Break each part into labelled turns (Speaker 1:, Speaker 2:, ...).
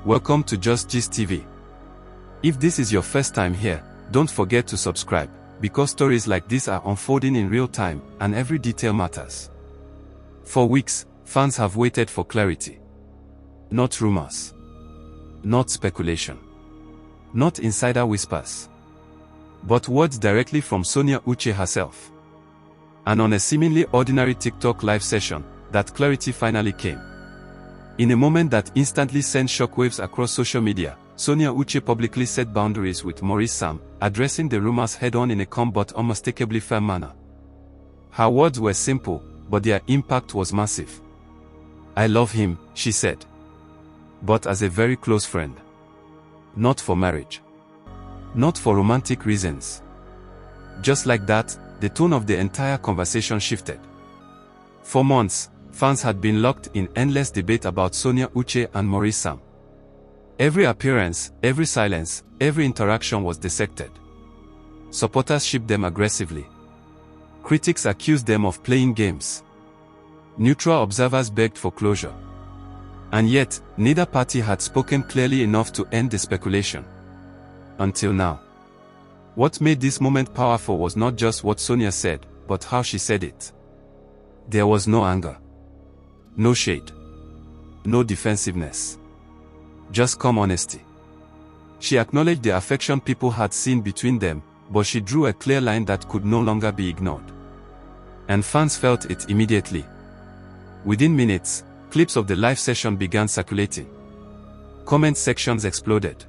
Speaker 1: Welcome to Just Gist TV. If this is your first time here, don't forget to subscribe, because stories like this are unfolding in real time, and every detail matters. For weeks, fans have waited for clarity. Not rumors. Not speculation. Not insider whispers. But words directly from Sonia Uche herself. And on a seemingly ordinary TikTok live session, that clarity finally came. In a moment that instantly sent shockwaves across social media, Sonia Uche publicly set boundaries with Maurice, addressing the rumors head-on in a calm but unmistakably firm manner. Her words were simple, but their impact was massive. "I love him," she said. "But as a very close friend. Not for marriage. Not for romantic reasons." Just like that, the tone of the entire conversation shifted. For months, fans had been locked in endless debate about Sonia Uche and Maurice. Every appearance, every silence, every interaction was dissected. Supporters shipped them aggressively. Critics accused them of playing games. Neutral observers begged for closure. And yet, neither party had spoken clearly enough to end the speculation. Until now. What made this moment powerful was not just what Sonia said, but how she said it. There was no anger. No shade. No defensiveness. Just calm honesty. She acknowledged the affection people had seen between them, but she drew a clear line that could no longer be ignored. And fans felt it immediately. Within minutes, clips of the live session began circulating. Comment sections exploded.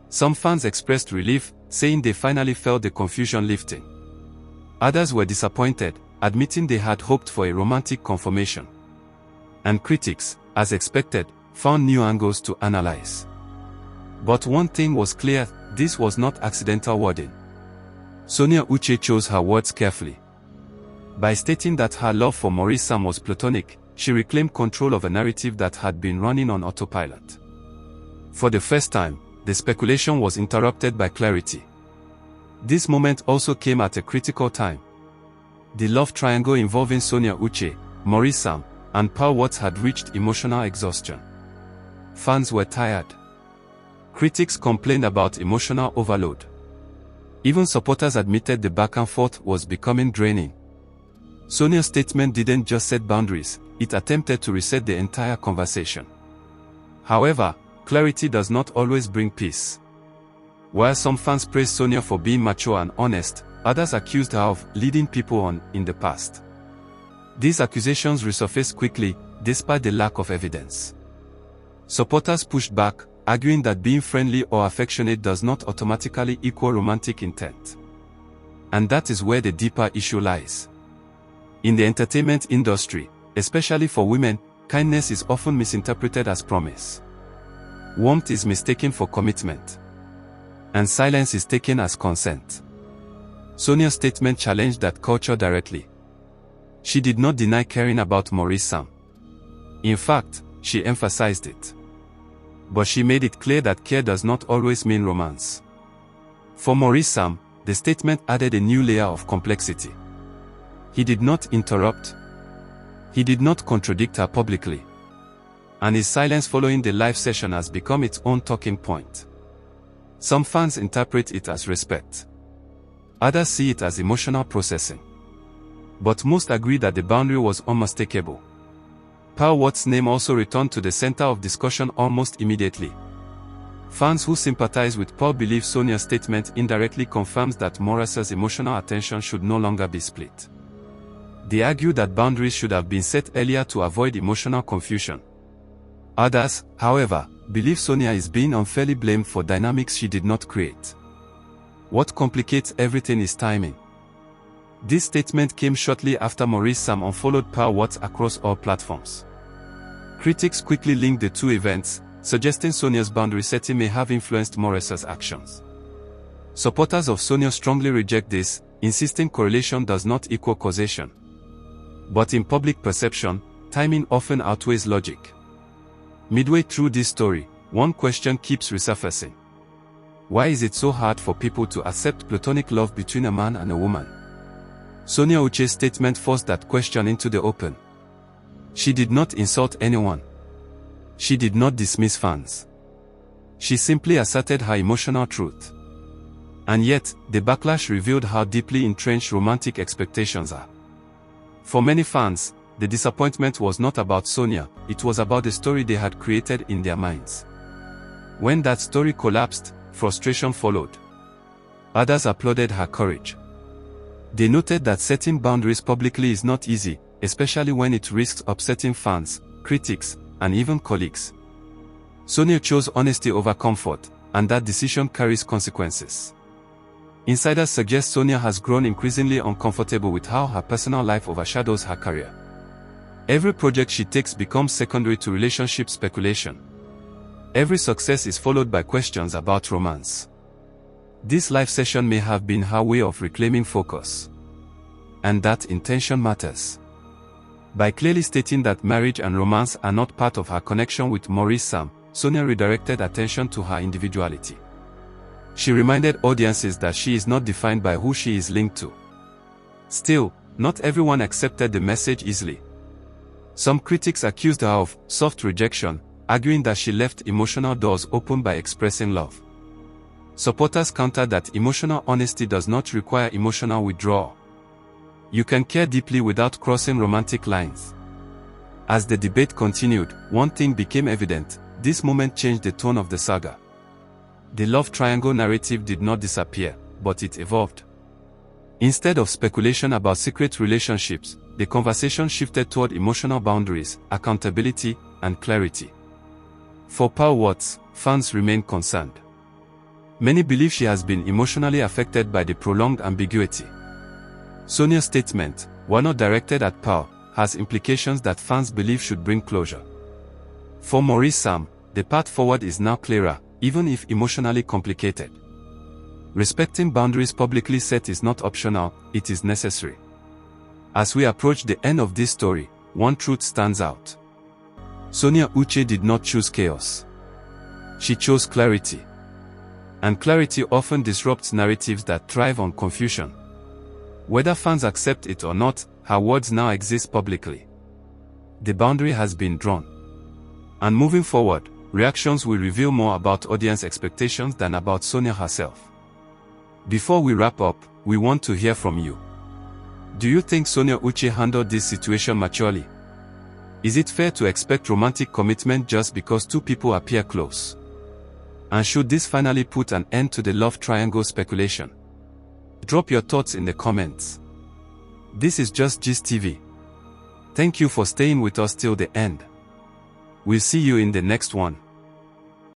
Speaker 1: Some fans expressed relief, saying they finally felt the confusion lifting. Others were disappointed, admitting they had hoped for a romantic confirmation. And critics, as expected, found new angles to analyze. But one thing was clear: this was not accidental wording. Sonia Uche chose her words carefully. By stating that her love for Maurice was platonic, she reclaimed control of a narrative that had been running on autopilot. For the first time, the speculation was interrupted by clarity. This moment also came at a critical time. The love triangle involving Sonia Uche, Maurice, and Paul Watts had reached emotional exhaustion. Fans were tired. Critics complained about emotional overload. Even supporters admitted the back and forth was becoming draining. Sonia's statement didn't just set boundaries, it attempted to reset the entire conversation. However, clarity does not always bring peace. While some fans praised Sonia for being mature and honest, others accused her of leading people on in the past. These accusations resurfaced quickly, despite the lack of evidence. Supporters pushed back, arguing that being friendly or affectionate does not automatically equal romantic intent. And that is where the deeper issue lies. In the entertainment industry, especially for women, kindness is often misinterpreted as promise. Warmth is mistaken for commitment. And silence is taken as consent. Sonia's statement challenged that culture directly. She did not deny caring about Maurice. In fact, she emphasized it. But she made it clear that care does not always mean romance. For Maurice, the statement added a new layer of complexity. He did not interrupt. He did not contradict her publicly. And his silence following the live session has become its own talking point. Some fans interpret it as respect. Others see it as emotional processing. But most agree that the boundary was unmistakable. Paul Watts' name also returned to the center of discussion almost immediately. Fans who sympathize with Paul believe Sonia's statement indirectly confirms that Maurice's emotional attention should no longer be split. They argue that boundaries should have been set earlier to avoid emotional confusion. Others, however, believe Sonia is being unfairly blamed for dynamics she did not create. What complicates everything is timing. This statement came shortly after Maurice unfollowed Paul Watts across all platforms. Critics quickly linked the two events, suggesting Sonia's boundary setting may have influenced Maurice's actions. Supporters of Sonia strongly reject this, insisting correlation does not equal causation. But in public perception, timing often outweighs logic. Midway through this story, one question keeps resurfacing. Why is it so hard for people to accept platonic love between a man and a woman? Sonia Uche's statement forced that question into the open. She did not insult anyone. She did not dismiss fans. She simply asserted her emotional truth. And yet, the backlash revealed how deeply entrenched romantic expectations are. For many fans, the disappointment was not about Sonia, it was about the story they had created in their minds. When that story collapsed, frustration followed. Others applauded her courage. They noted that setting boundaries publicly is not easy, especially when it risks upsetting fans, critics, and even colleagues. Sonia chose honesty over comfort, and that decision carries consequences. Insiders suggest Sonia has grown increasingly uncomfortable with how her personal life overshadows her career. Every project she takes becomes secondary to relationship speculation. Every success is followed by questions about romance. This live session may have been her way of reclaiming focus. And that intention matters. By clearly stating that marriage and romance are not part of her connection with Maurice, Sonia redirected attention to her individuality. She reminded audiences that she is not defined by who she is linked to. Still, not everyone accepted the message easily. Some critics accused her of soft rejection, arguing that she left emotional doors open by expressing love. Supporters countered that emotional honesty does not require emotional withdrawal. You can care deeply without crossing romantic lines. As the debate continued, one thing became evident: this moment changed the tone of the saga. The love triangle narrative did not disappear, but it evolved. Instead of speculation about secret relationships, the conversation shifted toward emotional boundaries, accountability, and clarity. For Pearl Watts, fans remain concerned. Many believe she has been emotionally affected by the prolonged ambiguity. Sonia's statement, while not directed at Pearl, has implications that fans believe should bring closure. For Maurice, the path forward is now clearer, even if emotionally complicated. Respecting boundaries publicly set is not optional, it is necessary. As we approach the end of this story, one truth stands out. Sonia Uche did not choose chaos. She chose clarity. And clarity often disrupts narratives that thrive on confusion. Whether fans accept it or not, her words now exist publicly. The boundary has been drawn. And moving forward, reactions will reveal more about audience expectations than about Sonia herself. Before we wrap up, we want to hear from you. Do you think Sonia Uche handled this situation maturely? Is it fair to expect romantic commitment just because two people appear close? And should this finally put an end to the love triangle speculation? Drop your thoughts in the comments. This is Just Gist TV. Thank you for staying with us till the end. We'll see you in the next one.